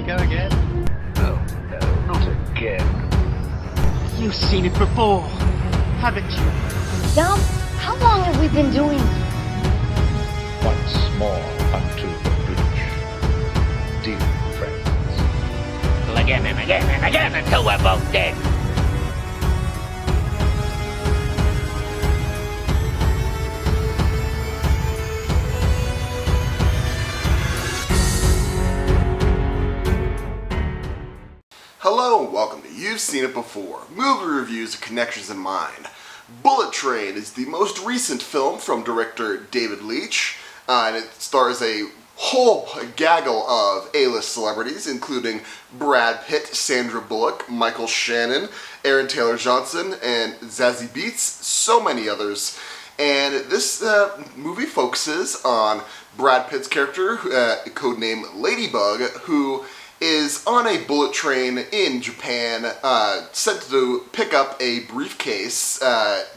go again? Oh, no, not again. You've seen it before, haven't you? Dom, how long have we been doing this? Once more unto the breach. Dear friends. Again and again and again until we're both dead. Hello and welcome to You've Seen It Before, movie reviews and connections in mind. Bullet Train is the most recent film from director David Leitch, and it stars a whole gaggle of A-list celebrities, including Brad Pitt, Sandra Bullock, Michael Shannon, Aaron Taylor-Johnson, and Zazie Beetz, so many others. And this movie focuses on Brad Pitt's character, codenamed Ladybug, who is on a bullet train in Japan, sent to pick up a briefcase,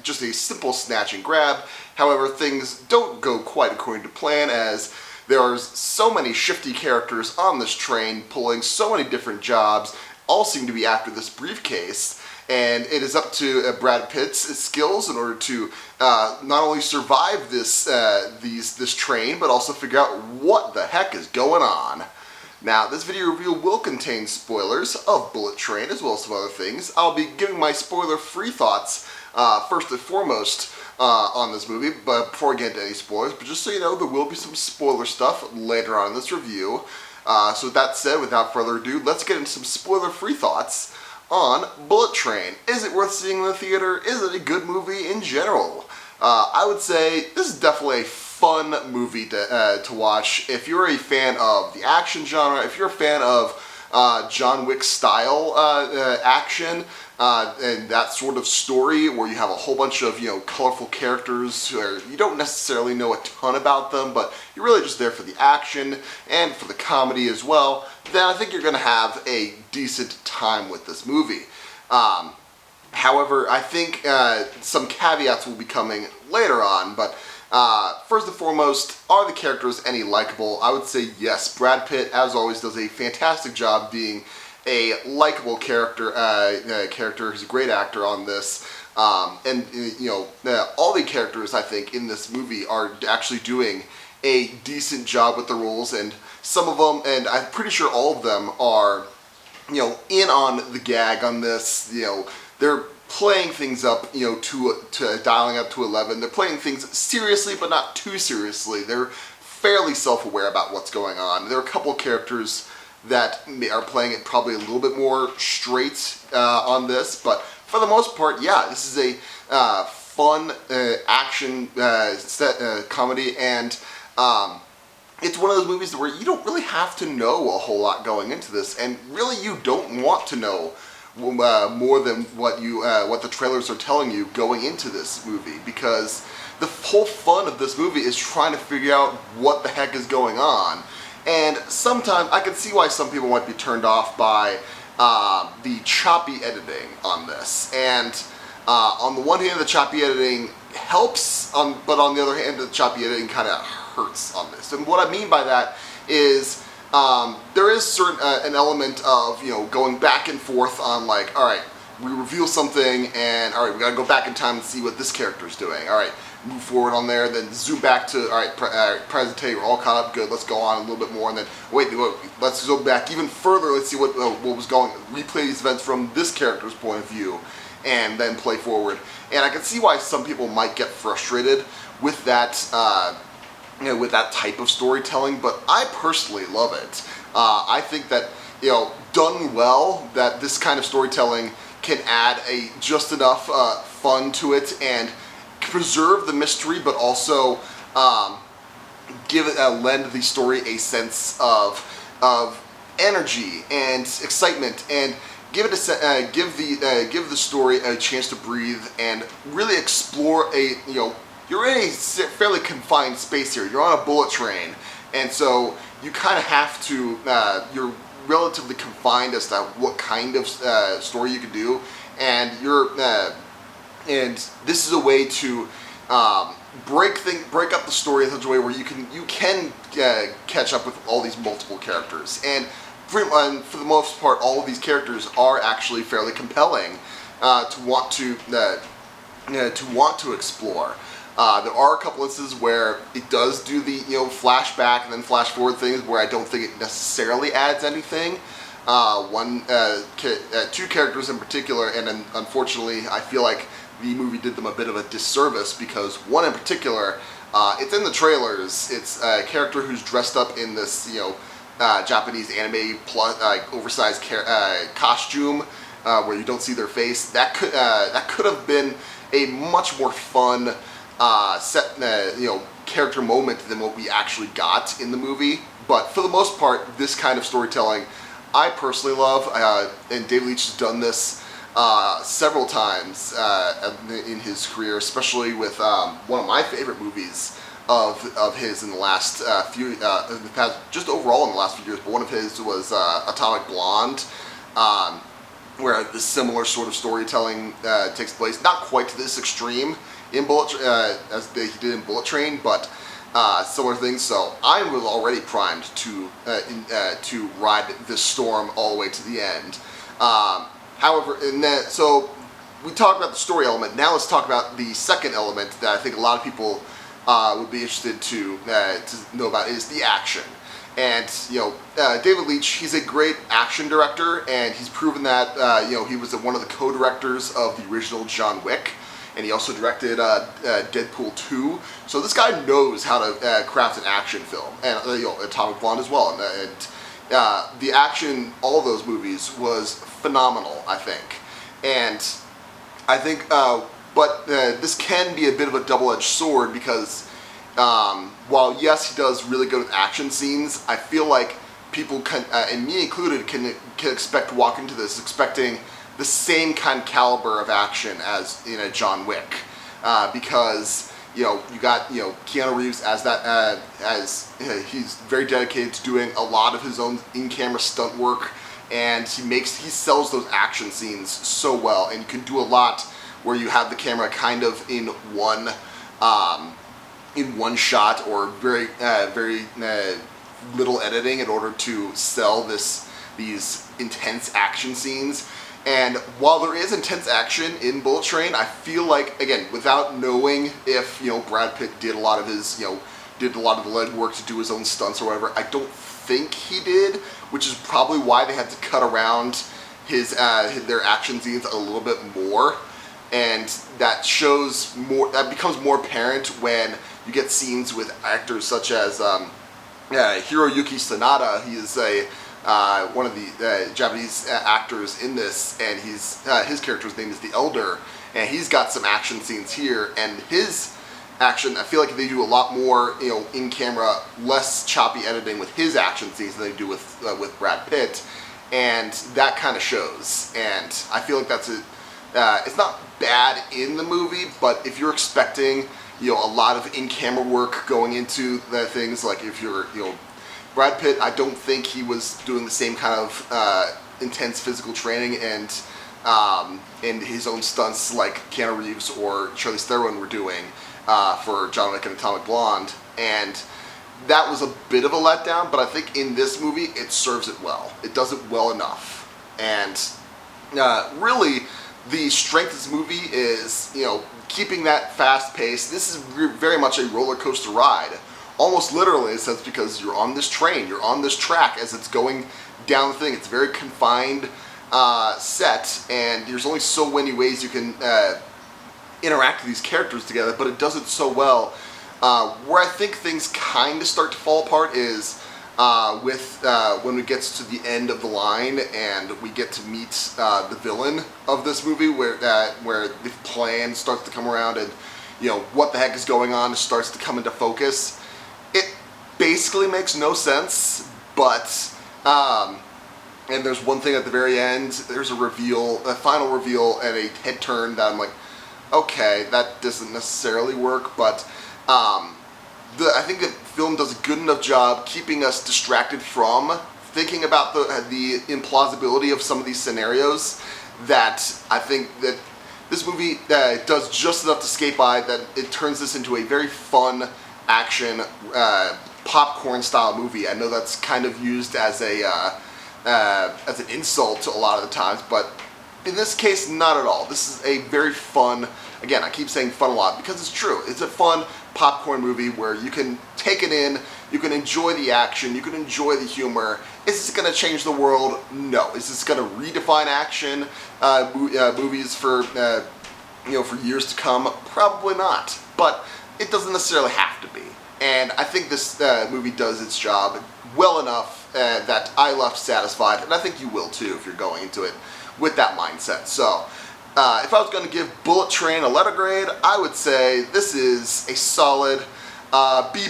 just a simple snatch and grab. However, things don't go quite according to plan, as there are so many shifty characters on this train pulling so many different jobs, all seem to be after this briefcase. And it is up to Brad Pitt's skills in order to not only survive this train, but also figure out what the heck is going on. Now, this video review will contain spoilers of Bullet Train, as well as some other things. I'll be giving my spoiler-free thoughts, first and foremost, on this movie, but before I get into any spoilers. But just so you know, there will be some spoiler stuff later on in this review. So with that said, without further ado, let's get into some spoiler-free thoughts on Bullet Train. Is it worth seeing in the theater? Is it a good movie in general? I would say this is definitely a fun movie to watch. If you're a fan of the action genre, if you're a fan of John Wick style action and that sort of story where you have a whole bunch of colorful characters who you don't necessarily know a ton about them, but you're really just there for the action and for the comedy as well, then I think you're going to have a decent time with this movie. However, I think some caveats will be coming later on, but first and foremost, are the characters any likable? I would say yes. Brad Pitt, as always, does a fantastic job being a likable character. He's a great actor on this, and all the characters I think in this movie are actually doing a decent job with the roles, and some of them, and I'm pretty sure all of them, are in on the gag on this. They're playing things up, to dialing up to 11. They're playing things seriously, but not too seriously. They're fairly self-aware about what's going on. There are a couple characters that are playing it probably a little bit more straight on this, but for the most part, yeah, this is a fun action comedy, and it's one of those movies where you don't really have to know a whole lot going into this, and really you don't want to know more than what the trailers are telling you going into this movie, because the whole fun of this movie is trying to figure out what the heck is going on. And sometimes I can see why some people might be turned off by the choppy editing on this. And on the one hand, the choppy editing helps, but on the other hand, the choppy editing kind of hurts on this. And what I mean by that is there is an element of going back and forth on, like, all right, we reveal something, and all right, we gotta go back in time and see what this character's doing. All right, move forward on there, then zoom back to, all right, present day, we're all caught up, good, let's go on a little bit more, and then wait, let's go back even further, let's see what was going, replay these events from this character's point of view, and then play forward. And I can see why some people might get frustrated with that with that type of storytelling, but I personally love it. I think that, done well, that this kind of storytelling can add just enough fun to it and preserve the mystery, but also lend the story a sense of energy and excitement, and give the story a chance to breathe and really explore you're in a fairly confined space here. You're on a bullet train, and so you kind of have to, you're relatively confined as to what kind of story you can do, and and this is a way to break up the story in such a way where you can catch up with all these multiple characters. And for the most part, all of these characters are actually fairly compelling to want to explore. There are a couple instances where it does do the flashback and then flash forward things where I don't think it necessarily adds anything. Two characters in particular, and then unfortunately I feel like the movie did them a bit of a disservice because one in particular, it's in the trailers. It's a character who's dressed up in this Japanese anime oversized costume where you don't see their face. That could have been a much more fun character moment than what we actually got in the movie. But for the most part, this kind of storytelling I personally love, and David Leitch has done this several times in his career, especially with one of my favorite movies of his in the last just overall in the last few years. But one of his was Atomic Blonde, where this similar sort of storytelling takes place, not quite to this extreme in as he did in Bullet Train, but similar things. So I was already primed to ride this storm all the way to the end. However, so we talked about the story element. Now let's talk about the second element that I think a lot of people would be interested to know about, is the action. And David Leitch, he's a great action director, and he's proven that. He was one of the co-directors of the original John Wick, and he also directed Deadpool 2. So this guy knows how to craft an action film, and Atomic Blonde as well. And the action, all of those movies, was phenomenal, I think. And I think, but this can be a bit of a double-edged sword because while yes, he does really good with action scenes, I feel like people can, and me included, can expect to walk into this expecting the same kind of caliber of action as in a John Wick, because you got Keanu Reeves as that he's very dedicated to doing a lot of his own in-camera stunt work, and he sells those action scenes so well, and you can do a lot where you have the camera kind of in one shot, or very little editing in order to sell these intense action scenes. And while there is intense action in Bullet Train, I feel like, again, without knowing if Brad Pitt did a lot of his did a lot of the leg work to do his own stunts or whatever, I don't think he did, which is probably why they had to cut around their action scenes a little bit more, and that shows more. That becomes more apparent when you get scenes with actors such as Hiroyuki Sanada. He is one of the Japanese actors in this, and his character's name is the Elder, and he's got some action scenes here, and his action, I feel like they do a lot more in camera, less choppy editing with his action scenes than they do with Brad Pitt, and that kind of shows. And I feel like that's it's not bad in the movie, but if you're expecting a lot of in-camera work going into the things, like if you're Brad Pitt, I don't think he was doing the same kind of intense physical training and his own stunts like Keanu Reeves or Charlize Theron were doing for John Wick and Atomic Blonde, and that was a bit of a letdown. But I think in this movie, it serves it well. It does it well enough, and really, the strength of this movie is keeping that fast pace. This is very much a roller coaster ride. Almost literally in a sense, because you're on this train, you're on this track as it's going down the thing. It's a very confined set, and there's only so many ways you can interact with these characters together, but it does it so well. Where I think things kind of start to fall apart is when it gets to the end of the line and we get to meet the villain of this movie, where the plan starts to come around and what the heck is going on starts to come into focus. It basically makes no sense, but and there's one thing at the very end. There's a final reveal, and a head turn that I'm like, okay, that doesn't necessarily work. But I think the film does a good enough job keeping us distracted from thinking about the implausibility of some of these scenarios, that I think that this movie does just enough to skate by that it turns this into a very fun action popcorn style movie. I know that's kind of used as a as an insult a lot of the times, but in this case, not at all. This is a very fun, again, I keep saying fun a lot because it's true. It's a fun popcorn movie where you can take it in, you can enjoy the action, you can enjoy the humor. Is this going to change the world? No. Is this going to redefine action movies for for years to come? Probably not. But it doesn't necessarily have to be. And I think this movie does its job well enough that I left satisfied, and I think you will too if you're going into it with that mindset. So, if I was going to give Bullet Train a letter grade, I would say this is a solid B+,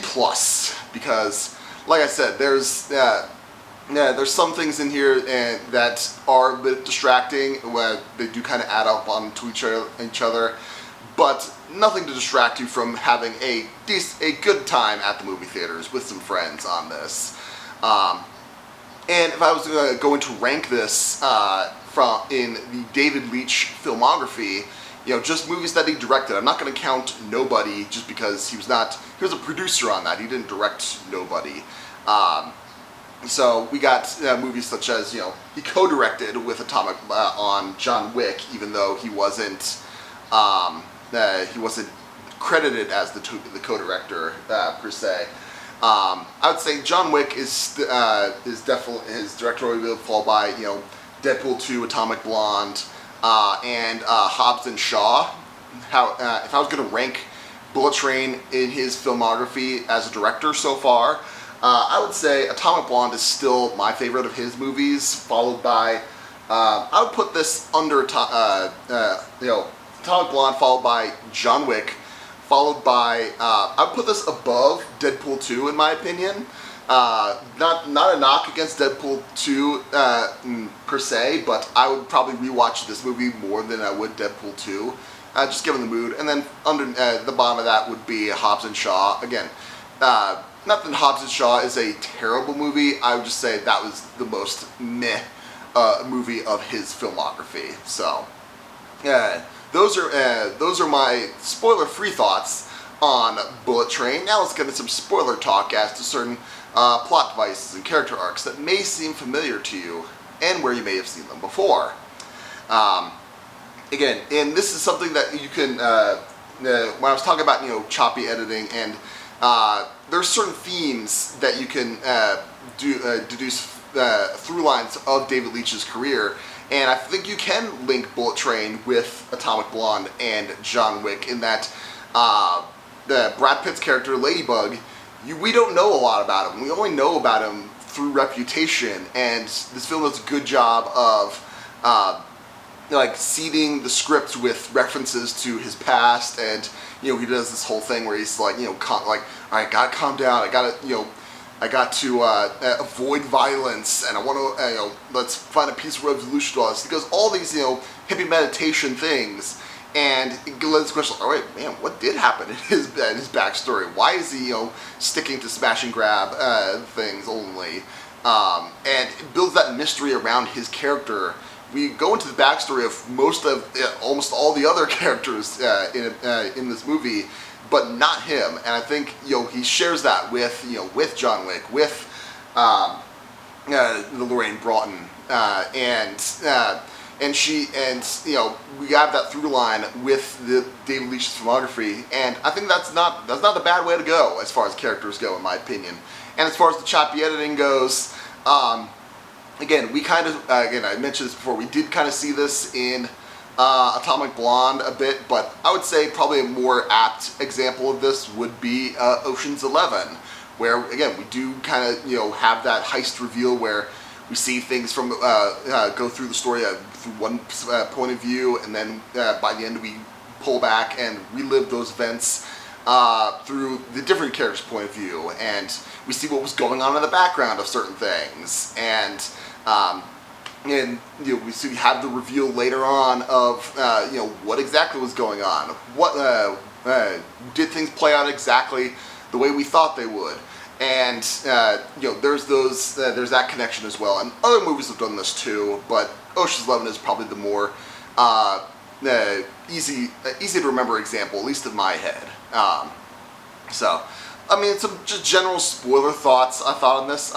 because, like I said, there's some things in here that are a bit distracting. Where they do kind of add up onto each other, but nothing to distract you from having a good time at the movie theaters with some friends on this. And if I was going to rank this in the David Leitch filmography, just movies that he directed. I'm not going to count Nobody just because he was a producer on that. He didn't direct Nobody. So we got movies such as, he co-directed with Atomic on John Wick, even though he wasn't credited as the co-director per se. I would say John Wick is definitely his directorial review, followed by Deadpool 2, Atomic Blonde, and Hobbs and Shaw. If I was going to rank Bullet Train in his filmography as a director so far, I would say Atomic Blonde is still my favorite of his movies, followed by I would put this under Atomic Blonde, followed by John Wick, followed by I would put this above Deadpool 2 in my opinion. Not a knock against Deadpool 2 per se, but I would probably rewatch this movie more than I would Deadpool 2, just given the mood. And then under the bottom of that would be Hobbs and Shaw. Again, not that Hobbs and Shaw is a terrible movie. I would just say that was the most meh movie of his filmography. So, those are my spoiler-free thoughts on Bullet Train. Now let's get into some spoiler talk as to certain plot devices and character arcs that may seem familiar to you and where you may have seen them before. Again, and this is something that you can, when I was talking about, choppy editing, and there's certain themes that you can deduce through lines of David Leitch's career, and I think you can link Bullet Train with Atomic Blonde and John Wick in that the Brad Pitt's character, Ladybug, we don't know a lot about him. We only know about him through reputation, and this film does a good job of seeding the script with references to his past, and he does this whole thing where he's like, all right, gotta calm down. I got to avoid violence, and I want to let's find a peaceful resolution to all this. He does all these hippie meditation things. And it lets the question, all right, man, what did happen in his backstory? Why is he, sticking to smash and grab things only? And it builds that mystery around his character. We go into the backstory of almost all the other characters in this movie, but not him. And I think he shares that with John Wick, with Lorraine Broughton, and we have that through line with the David Leitch's filmography, and I think that's not a bad way to go as far as characters go, in my opinion. And as far as the choppy editing goes, again, I mentioned this before, we did kind of see this in Atomic Blonde a bit, but I would say probably a more apt example of this would be Ocean's 11, where again we do kind of have that heist reveal where we see things from go through the story through one point of view, and then by the end we pull back and relive those events through the different character's point of view, and we see what was going on in the background of certain things, and we have the reveal later on of what exactly was going on. What did things play out exactly the way we thought they would? And there's that connection as well. And other movies have done this too, but Ocean's 11 is probably the more easy to remember example, at least in my head. So, I mean, some just general spoiler thoughts I thought on this.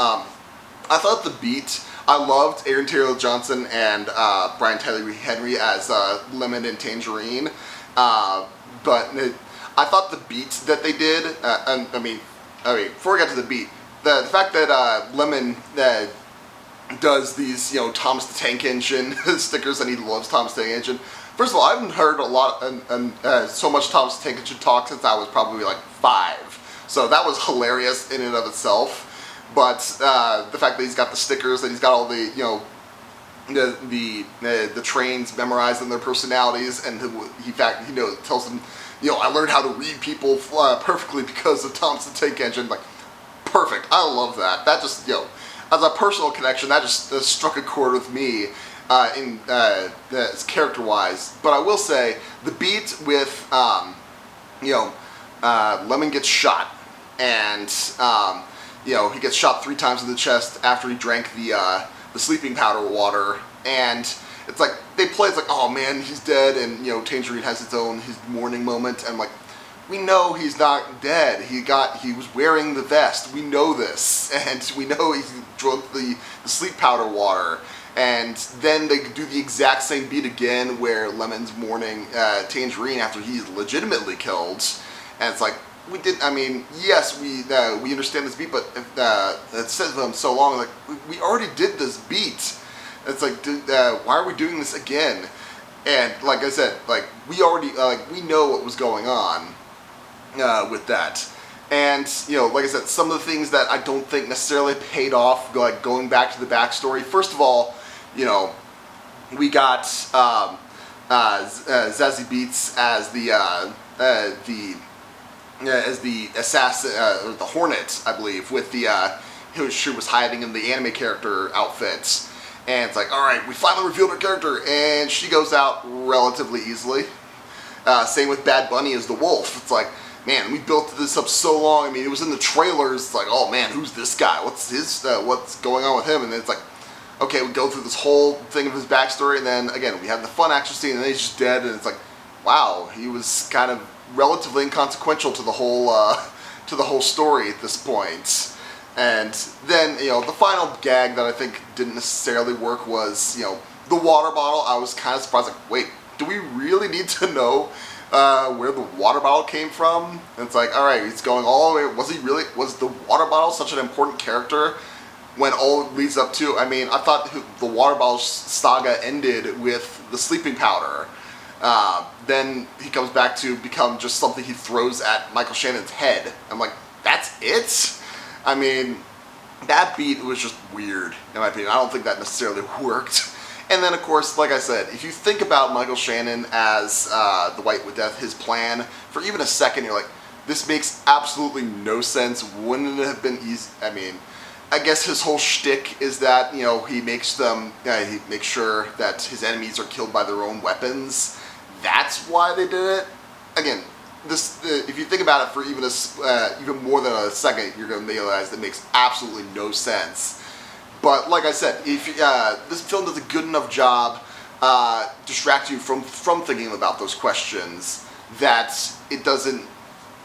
I thought the beat, I loved Aaron Taylor Johnson and Brian Tyree Henry as Lemon and Tangerine, but I thought the beat that they did, I mean, before we got to the beat, the fact that Lemon does these, you know, Thomas the Tank Engine stickers, and he loves Thomas the Tank Engine. First of all, I haven't heard a lot, so much Thomas the Tank Engine talk since I was probably like 5. So that was hilarious in and of itself. But the fact that he's got the stickers, and he's got all the, you know, the trains memorized in their personalities, and he tells them, you know, I learned how to read people perfectly because of Thomas the Tank Engine. Like, perfect. I love that. That just, you know, as a personal connection, that just struck a chord with me character-wise. But I will say, the beat with, you know, Lemon gets shot, and, you know, he gets shot 3 times in the chest after he drank the sleeping powder water, and it's like, they play, it's like, oh man, he's dead, and, you know, Tangerine has his mourning moment, and I'm like, we know he's not dead. He was wearing the vest. We know this, and we know he drank the sleep powder water. And then they do the exact same beat again, where Lemon's mourning Tangerine after he's legitimately killed, and it's like, we did. I mean, yes, we understand this beat, but it says them so long. Like, we already did this beat. It's like, why are we doing this again? And like I said, like, we already we know what was going on with that. And, you know, like I said, some of the things that I don't think necessarily paid off, like going back to the backstory. First of all, you know, we got Zazie Beetz as the assassin, or the Hornet, I believe, with she was hiding in the anime character outfits. And it's like, all right, we finally revealed her character, and she goes out relatively easily. Same with Bad Bunny as the wolf. It's like, man, we built this up so long. I mean, it was in the trailers. It's like, oh man, who's this guy? What's going on with him? And then it's like, okay, we go through this whole thing of his backstory, and then again, we have the fun action scene, and then he's just dead, and it's like, wow, he was kind of relatively inconsequential to the whole story at this point. And then, you know, the final gag that I think didn't necessarily work was, you know, the water bottle. I was kind of surprised, like, wait, do we really need to know where the water bottle came from? And it's like, all right, he's going all the way. Was the water bottle such an important character when all it leads up to? I mean, I thought the water bottle saga ended with the sleeping powder. Then he comes back to become just something he throws at Michael Shannon's head. I'm like, that's it? I mean, that beat was just weird, in my opinion. I don't think that necessarily worked. And then, of course, like I said, if you think about Michael Shannon as the White with Death, his plan, for even a second, you're like, this makes absolutely no sense. Wouldn't it have been easy? I mean, I guess his whole shtick is that, you know, he makes sure that his enemies are killed by their own weapons. That's why they did it. Again, if you think about it for even more than a second, you're going to realize that makes absolutely no sense. But like I said, if this film does a good enough job distract you from thinking about those questions, that it doesn't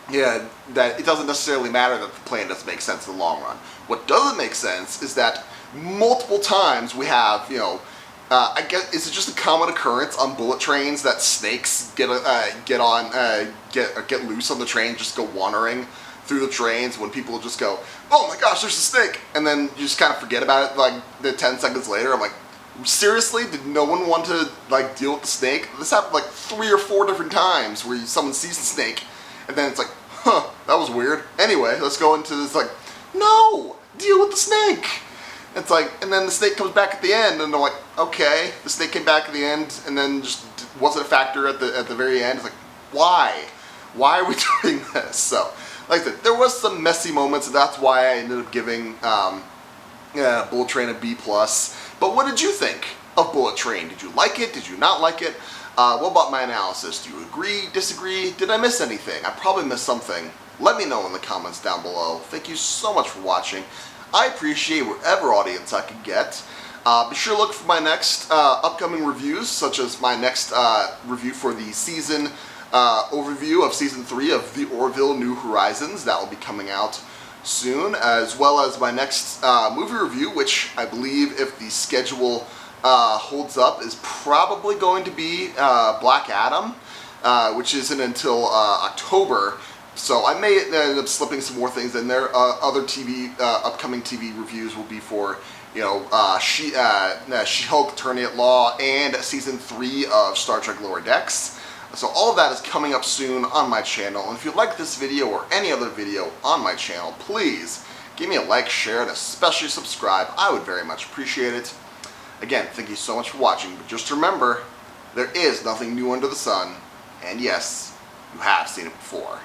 necessarily matter that the plan doesn't make sense in the long run. What doesn't make sense is that multiple times we have, you know, I guess, is it just a common occurrence on bullet trains that snakes get loose on the train, just go wandering through the trains when people just go, oh my gosh, there's a snake, and then you just kind of forget about it like 10 seconds later. I'm like, seriously? Did no one want to like deal with the snake? This happened like 3 or 4 different times where someone sees the snake, and then it's like, huh, that was weird. Anyway, let's go into this, like, no, deal with the snake. It's like, and then the snake comes back at the end, and they're like, okay, the snake came back at the end, and then just wasn't a factor at the very end. It's like, why? Why are we doing this? So, like I said, there was some messy moments, and that's why I ended up giving Bullet Train a B+. But what did you think of Bullet Train? Did you like it? Did you not like it? What about my analysis? Do you agree, disagree? Did I miss anything? I probably missed something. Let me know in the comments down below. Thank you so much for watching. I appreciate whatever audience I can get. Be sure to look for my next upcoming reviews, such as my next review for the season overview of Season 3 of The Orville New Horizons. That will be coming out soon, as well as my next movie review, which I believe, if the schedule holds up, is probably going to be Black Adam, which isn't until October. So I may end up slipping some more things in there. Other upcoming TV reviews will be for, She-Hulk Attorney at Law and Season 3 of Star Trek Lower Decks. So all of that is coming up soon on my channel. And if you like this video or any other video on my channel, please give me a like, share, and especially subscribe. I would very much appreciate it. Again, thank you so much for watching. But just remember, there is nothing new under the sun. And yes, you have seen it before.